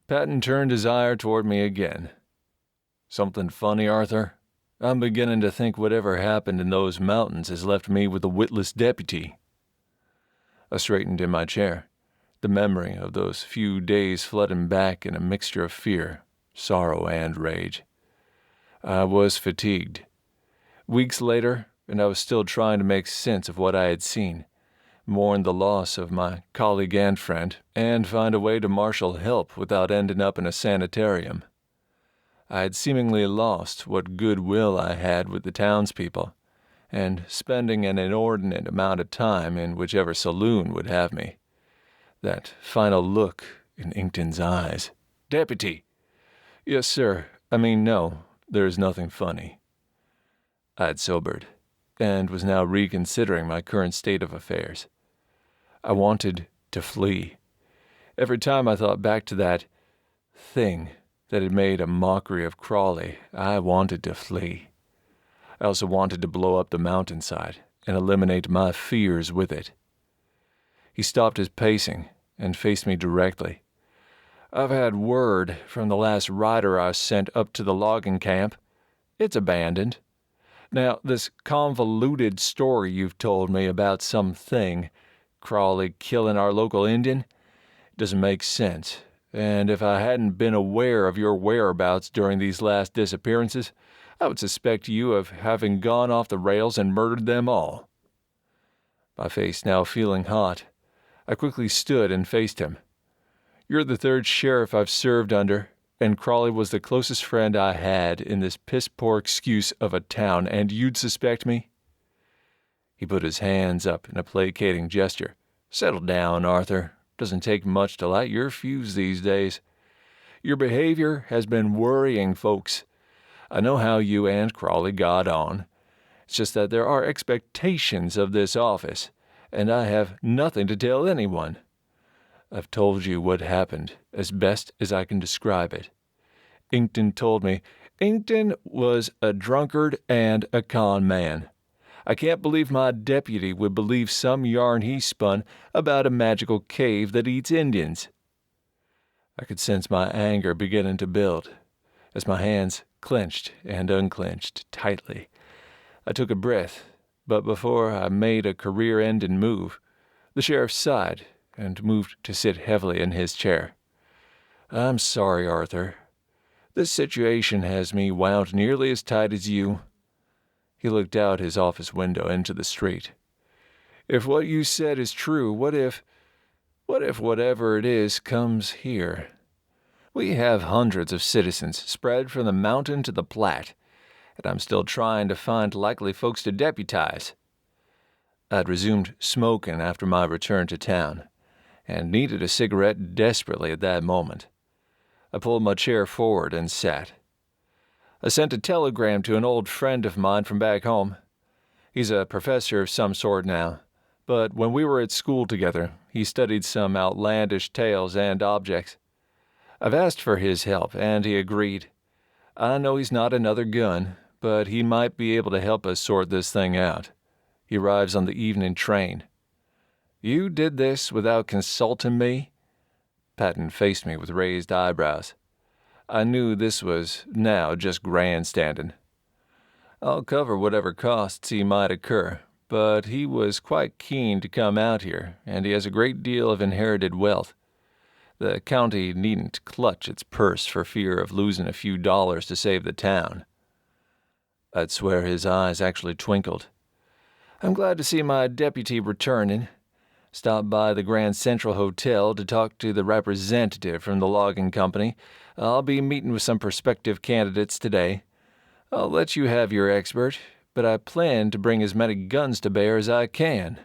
Patton turned his ire toward me again. "Something funny, Arthur? I'm beginning to think whatever happened in those mountains has left me with a witless deputy." I straightened in my chair, the memory of those few days flooding back in a mixture of fear, sorrow, and rage. I was fatigued. Weeks later, and I was still trying to make sense of what I had seen, mourn the loss of my colleague and friend, and find a way to marshal help without ending up in a sanitarium. I had seemingly lost what goodwill I had with the townspeople, and spending an inordinate amount of time in whichever saloon would have me. That final look in Inkton's eyes. "Deputy!" "Yes, sir. No, there is nothing funny." I had sobered, and was now reconsidering my current state of affairs. I wanted to flee. Every time I thought back to that thing that had made a mockery of Crawley, I wanted to flee. I also wanted to blow up the mountainside and eliminate my fears with it. He stopped his pacing and faced me directly. "I've had word from the last rider I sent up to the logging camp. It's abandoned. Now, this convoluted story you've told me about something, Crawley killing our local Indian, doesn't make sense, and if I hadn't been aware of your whereabouts during these last disappearances, I would suspect you of having gone off the rails and murdered them all." My face now feeling hot, I quickly stood and faced him. "You're the third sheriff I've served under, and Crawley was the closest friend I had in this piss-poor excuse of a town, and you'd suspect me?" He put his hands up in a placating gesture. "Settle down, Arthur. Doesn't take much to light your fuse these days. Your behavior has been worrying folks. I know how you and Crawley got on. It's just that there are expectations of this office, and I have nothing to tell anyone. I've told you what happened as best as I can describe it. Inkton told me Inkton was a drunkard and a con man. I can't believe my deputy would believe some yarn he spun about a magical cave that eats Indians." I could sense my anger beginning to build, as my hands clenched and unclenched tightly. I took a breath, but before I made a career-ending move, the sheriff sighed and moved to sit heavily in his chair. "I'm sorry, Arthur. This situation has me wound nearly as tight as you." He looked out his office window into the street. "If what you said is true, what if whatever it is comes here? We have hundreds of citizens spread from the mountain to the Platte, and I'm still trying to find likely folks to deputize." I'd resumed smoking after my return to town, and needed a cigarette desperately at that moment. I pulled my chair forward and sat. I sent a telegram to an old friend of mine from back home. He's a professor of some sort now, but when we were at school together, he studied some outlandish tales and objects. I've asked for his help, and he agreed. I know he's not another gun, but he might be able to help us sort this thing out. He arrives on the evening train. "You did this without consulting me?" Patton faced me with raised eyebrows. I knew this was now just grandstanding. "I'll cover whatever costs he might incur, but he was quite keen to come out here, and he has a great deal of inherited wealth. The county needn't clutch its purse for fear of losing a few dollars to save the town." I'd swear his eyes actually twinkled. "I'm glad to see my deputy returning. Stopped by the Grand Central Hotel to talk to the representative from the logging company. I'll be meeting with some prospective candidates today. I'll let you have your expert, but I plan to bring as many guns to bear as I can."